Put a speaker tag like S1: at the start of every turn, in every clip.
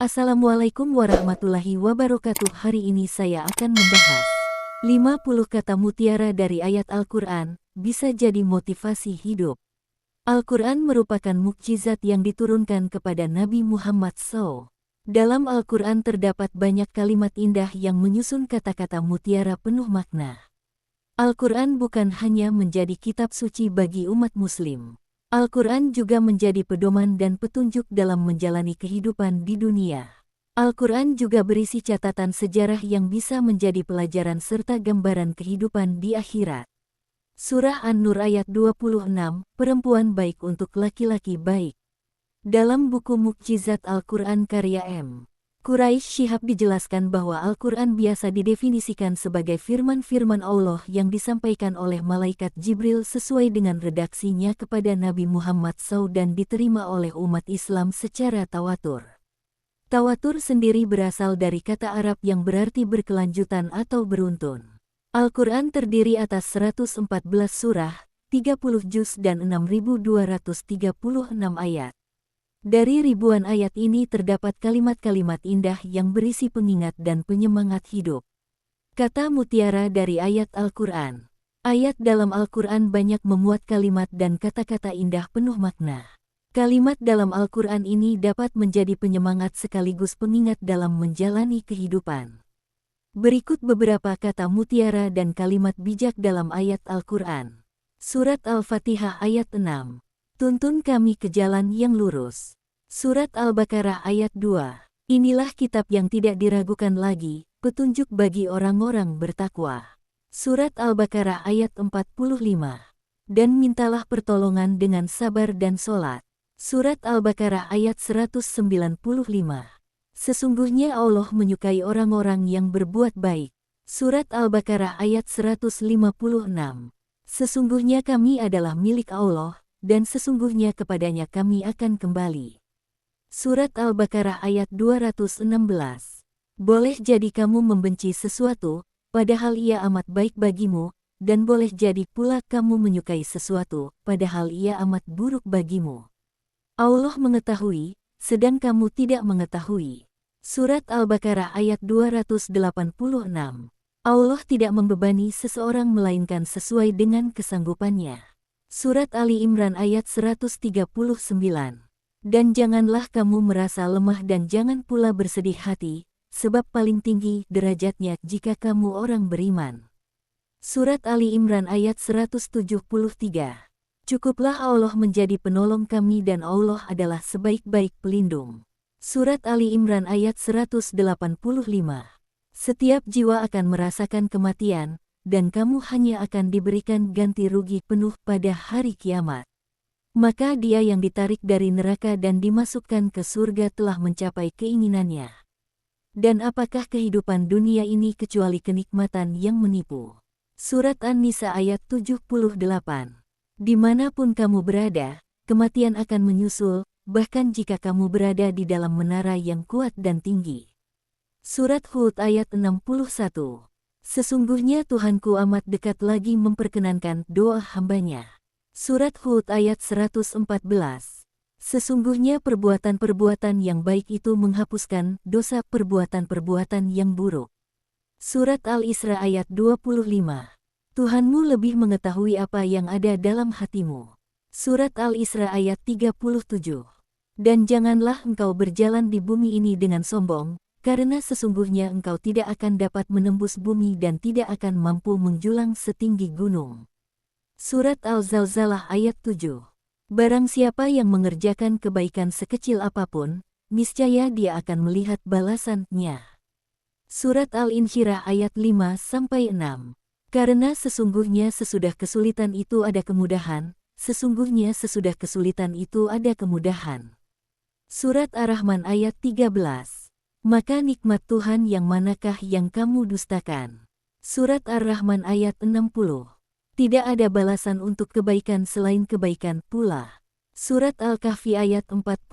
S1: Assalamualaikum warahmatullahi wabarakatuh. Hari ini saya akan membahas 50 kata mutiara dari ayat Al-Quran, bisa jadi motivasi hidup. Al-Quran merupakan mukjizat yang diturunkan kepada Nabi Muhammad SAW. Dalam Al-Quran terdapat banyak kalimat indah yang menyusun kata-kata mutiara penuh makna. Al-Quran bukan hanya menjadi kitab suci bagi umat muslim. Al-Quran juga menjadi pedoman dan petunjuk dalam menjalani kehidupan di dunia. Al-Quran juga berisi catatan sejarah yang bisa menjadi pelajaran serta gambaran kehidupan di akhirat. Surah An-Nur ayat 26, Perempuan baik untuk laki-laki baik. Dalam buku Mukjizat Al-Quran karya M. Quraisy Shihab dijelaskan bahwa Al-Quran biasa didefinisikan sebagai firman-firman Allah yang disampaikan oleh malaikat Jibril sesuai dengan redaksinya kepada Nabi Muhammad SAW dan diterima oleh umat Islam secara tawatur. Tawatur sendiri berasal dari kata Arab yang berarti berkelanjutan atau beruntun. Al-Quran terdiri atas 114 surah, 30 juz dan 6.236 ayat. Dari ribuan ayat ini terdapat kalimat-kalimat indah yang berisi pengingat dan penyemangat hidup. Kata mutiara dari ayat Al-Quran. Ayat dalam Al-Quran banyak memuat kalimat dan kata-kata indah penuh makna. Kalimat dalam Al-Quran ini dapat menjadi penyemangat sekaligus pengingat dalam menjalani kehidupan. Berikut beberapa kata mutiara dan kalimat bijak dalam ayat Al-Quran. Surat Al-Fatihah ayat 6. Tuntun kami ke jalan yang lurus. Surat Al-Baqarah ayat 2. Inilah kitab yang tidak diragukan lagi, petunjuk bagi orang-orang bertakwa. Surat Al-Baqarah ayat 45. Dan mintalah pertolongan dengan sabar dan solat. Surat Al-Baqarah ayat 195. Sesungguhnya Allah menyukai orang-orang yang berbuat baik. Surat Al-Baqarah ayat 156. Sesungguhnya kami adalah milik Allah, dan sesungguhnya kepadanya kami akan kembali. Surat Al-Baqarah ayat 216. Boleh jadi kamu membenci sesuatu, padahal ia amat baik bagimu, dan boleh jadi pula kamu menyukai sesuatu, padahal ia amat buruk bagimu. Allah mengetahui, sedang kamu tidak mengetahui. Surat Al-Baqarah ayat 286. Allah tidak membebani seseorang melainkan sesuai dengan kesanggupannya. Surat Ali Imran ayat 139. Dan janganlah kamu merasa lemah dan jangan pula bersedih hati, sebab paling tinggi derajatnya jika kamu orang beriman. Surat Ali Imran ayat 173. Cukuplah Allah menjadi penolong kami dan Allah adalah sebaik-baik pelindung. Surat Ali Imran ayat 185. Setiap jiwa akan merasakan kematian, dan kamu hanya akan diberikan ganti rugi penuh pada hari kiamat. Maka dia yang ditarik dari neraka dan dimasukkan ke surga telah mencapai keinginannya. Dan apakah kehidupan dunia ini kecuali kenikmatan yang menipu? Surat An-Nisa ayat 78. Dimanapun kamu berada, kematian akan menyusul, bahkan jika kamu berada di dalam menara yang kuat dan tinggi. Surat Hud ayat 61. Sesungguhnya Tuhanku amat dekat lagi memperkenankan doa hambanya. Surat Hud ayat 114. Sesungguhnya perbuatan-perbuatan yang baik itu menghapuskan dosa perbuatan-perbuatan yang buruk. Surat Al-Isra ayat 25. Tuhanmu lebih mengetahui apa yang ada dalam hatimu. Surat Al-Isra ayat 37. Dan janganlah engkau berjalan di bumi ini dengan sombong, karena sesungguhnya engkau tidak akan dapat menembus bumi dan tidak akan mampu menjulang setinggi gunung. Surat Al-Zalzalah ayat 7. Barang siapa yang mengerjakan kebaikan sekecil apapun, niscaya dia akan melihat balasannya. Surat Al-Insyirah ayat 5-6. Karena sesungguhnya sesudah kesulitan itu ada kemudahan, sesungguhnya sesudah kesulitan itu ada kemudahan. Surat Ar-Rahman ayat 13. Maka nikmat Tuhan yang manakah yang kamu dustakan? Surat Ar-Rahman ayat 60. Tidak ada balasan untuk kebaikan selain kebaikan pula. Surat Al-Kahfi ayat 46.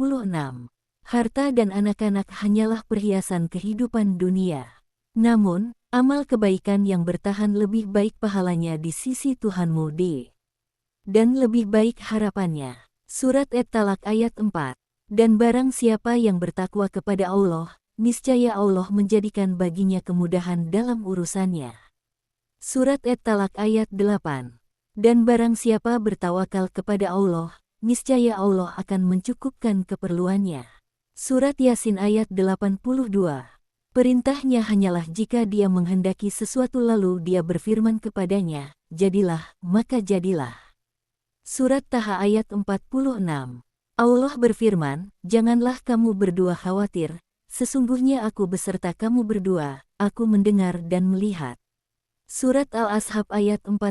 S1: Harta dan anak-anak hanyalah perhiasan kehidupan dunia. Namun, amal kebaikan yang bertahan lebih baik pahalanya di sisi Tuhanmu dan lebih baik harapannya. Surat At-Talaq ayat 4. Dan barang siapa yang bertakwa kepada Allah, niscaya Allah menjadikan baginya kemudahan dalam urusannya. Surat At-Talaq ayat 8. Dan barang siapa bertawakal kepada Allah, niscaya Allah akan mencukupkan keperluannya. Surat Yasin ayat 82. Perintahnya hanyalah jika dia menghendaki sesuatu lalu dia berfirman kepadanya, jadilah, maka jadilah. Surat Taha ayat 46. Allah berfirman, janganlah kamu berdua khawatir, sesungguhnya aku beserta kamu berdua, aku mendengar dan melihat. Surat Al-Ashab ayat 41.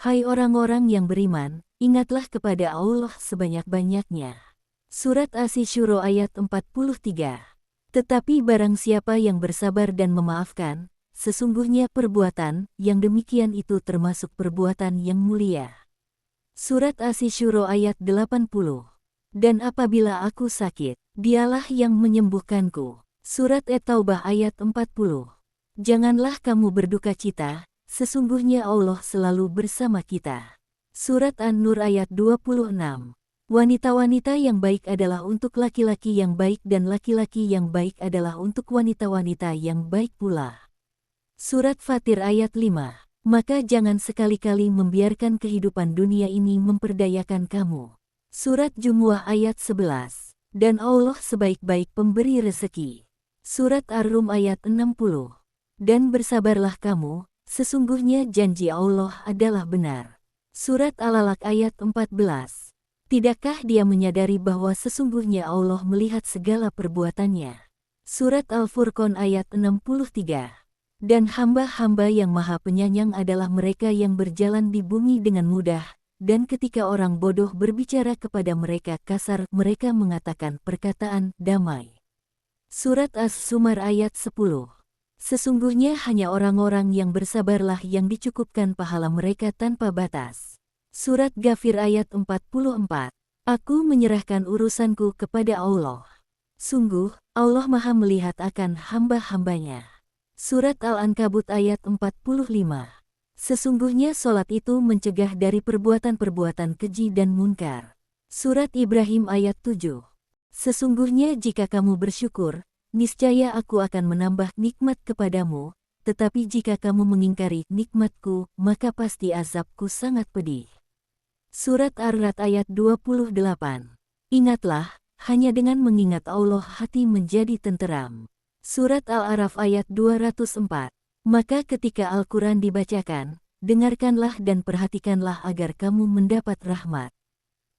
S1: Hai orang-orang yang beriman, ingatlah kepada Allah sebanyak-banyaknya. Surat Asy-Syura ayat 43. Tetapi barang siapa yang bersabar dan memaafkan, sesungguhnya perbuatan yang demikian itu termasuk perbuatan yang mulia. Surat Asy-Syura ayat 80. Dan apabila aku sakit, dialah yang menyembuhkanku. Surat At-Taubah ayat 40. Janganlah kamu berduka cita, sesungguhnya Allah selalu bersama kita. Surat An-Nur ayat 26. Wanita-wanita yang baik adalah untuk laki-laki yang baik dan laki-laki yang baik adalah untuk wanita-wanita yang baik pula. Surat Fatir ayat 5. Maka jangan sekali-kali membiarkan kehidupan dunia ini memperdayakan kamu. Surat Jumuah ayat 11. Dan Allah sebaik-baik pemberi rezeki. Surat Ar-Rum ayat 60. Dan bersabarlah kamu, sesungguhnya janji Allah adalah benar. Surat Al-Alaq ayat 14. Tidakkah dia menyadari bahwa sesungguhnya Allah melihat segala perbuatannya? Surat Al-Furqan ayat 63. Dan hamba-hamba yang maha penyayang adalah mereka yang berjalan di bumi dengan mudah, dan ketika orang bodoh berbicara kepada mereka kasar, mereka mengatakan perkataan damai. Surat As-Zumar ayat 10. Sesungguhnya hanya orang-orang yang bersabarlah yang dicukupkan pahala mereka tanpa batas. Surat Ghafir ayat 44. Aku menyerahkan urusanku kepada Allah. Sungguh, Allah maha melihat akan hamba-hambanya. Surat Al-Ankabut ayat 45. Sesungguhnya solat itu mencegah dari perbuatan-perbuatan keji dan munkar. Surat Ibrahim ayat 7. Sesungguhnya jika kamu bersyukur, niscaya aku akan menambah nikmat kepadamu, tetapi jika kamu mengingkari nikmatku, maka pasti azabku sangat pedih. Surat Ar-Ra'd ayat 28. Ingatlah, hanya dengan mengingat Allah hati menjadi tenteram. Surat Al-A'raf ayat 204. Maka ketika Al-Quran dibacakan, dengarkanlah dan perhatikanlah agar kamu mendapat rahmat.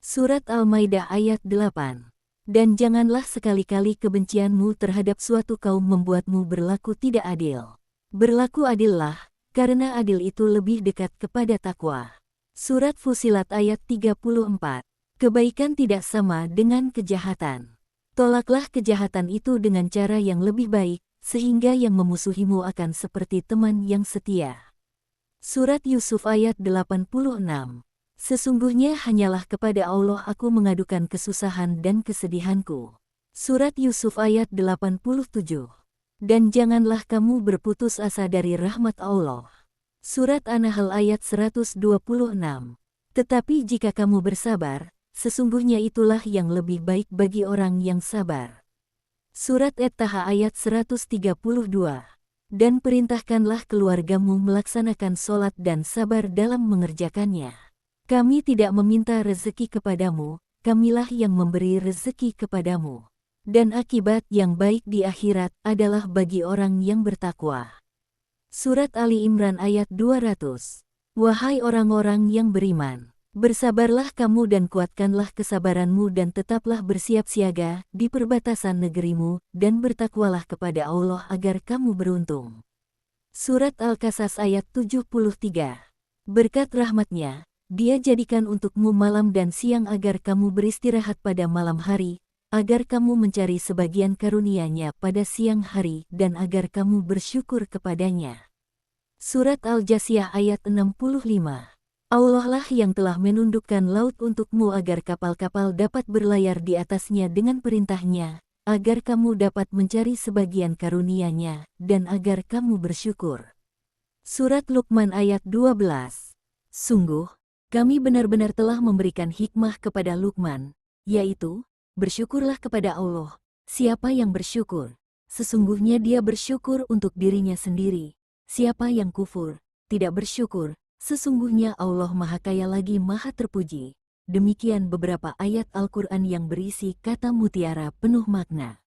S1: Surat Al-Maidah ayat 8. Dan janganlah sekali-kali kebencianmu terhadap suatu kaum membuatmu berlaku tidak adil. Berlaku adillah, karena adil itu lebih dekat kepada takwa. Surat Fusilat ayat 34. Kebaikan tidak sama dengan kejahatan. Tolaklah kejahatan itu dengan cara yang lebih baik, sehingga yang memusuhimu akan seperti teman yang setia. Surat Yusuf ayat 86. Sesungguhnya hanyalah kepada Allah aku mengadukan kesusahan dan kesedihanku. Surat Yusuf ayat 87. Dan janganlah kamu berputus asa dari rahmat Allah. Surat An-Nahl ayat 126. Tetapi jika kamu bersabar, sesungguhnya itulah yang lebih baik bagi orang yang sabar. Surat At-Taha ayat 132. Dan perintahkanlah keluargamu melaksanakan solat dan sabar dalam mengerjakannya. Kami tidak meminta rezeki kepadamu, kamilah yang memberi rezeki kepadamu. Dan akibat yang baik di akhirat adalah bagi orang yang bertakwa. Surat Ali Imran ayat 200. Wahai orang-orang yang beriman, bersabarlah kamu dan kuatkanlah kesabaranmu dan tetaplah bersiap siaga di perbatasan negerimu dan bertakwalah kepada Allah agar kamu beruntung. Surat Al-Qasas ayat 73. Berkat rahmatnya, Dia jadikan untukmu malam dan siang agar kamu beristirahat pada malam hari, agar kamu mencari sebagian karunia-Nya pada siang hari dan agar kamu bersyukur kepadanya. Surat Al-Jasiyah ayat 65. Allah lah yang telah menundukkan laut untukmu agar kapal-kapal dapat berlayar di atasnya dengan perintahnya, agar kamu dapat mencari sebagian karunia-Nya dan agar kamu bersyukur. Surat Luqman ayat 12. Sungguh, kami benar-benar telah memberikan hikmah kepada Luqman, yaitu, Bersyukurlah kepada Allah. Siapa yang bersyukur? Sesungguhnya dia bersyukur untuk dirinya sendiri. Siapa yang kufur? Tidak bersyukur. Sesungguhnya Allah Maha Kaya lagi Maha Terpuji. Demikian beberapa ayat Al-Quran yang berisi kata mutiara penuh makna.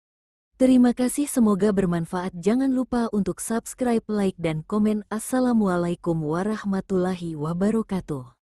S1: Terima kasih, semoga bermanfaat. Jangan lupa untuk subscribe, like, dan komen. Assalamualaikum warahmatullahi wabarakatuh.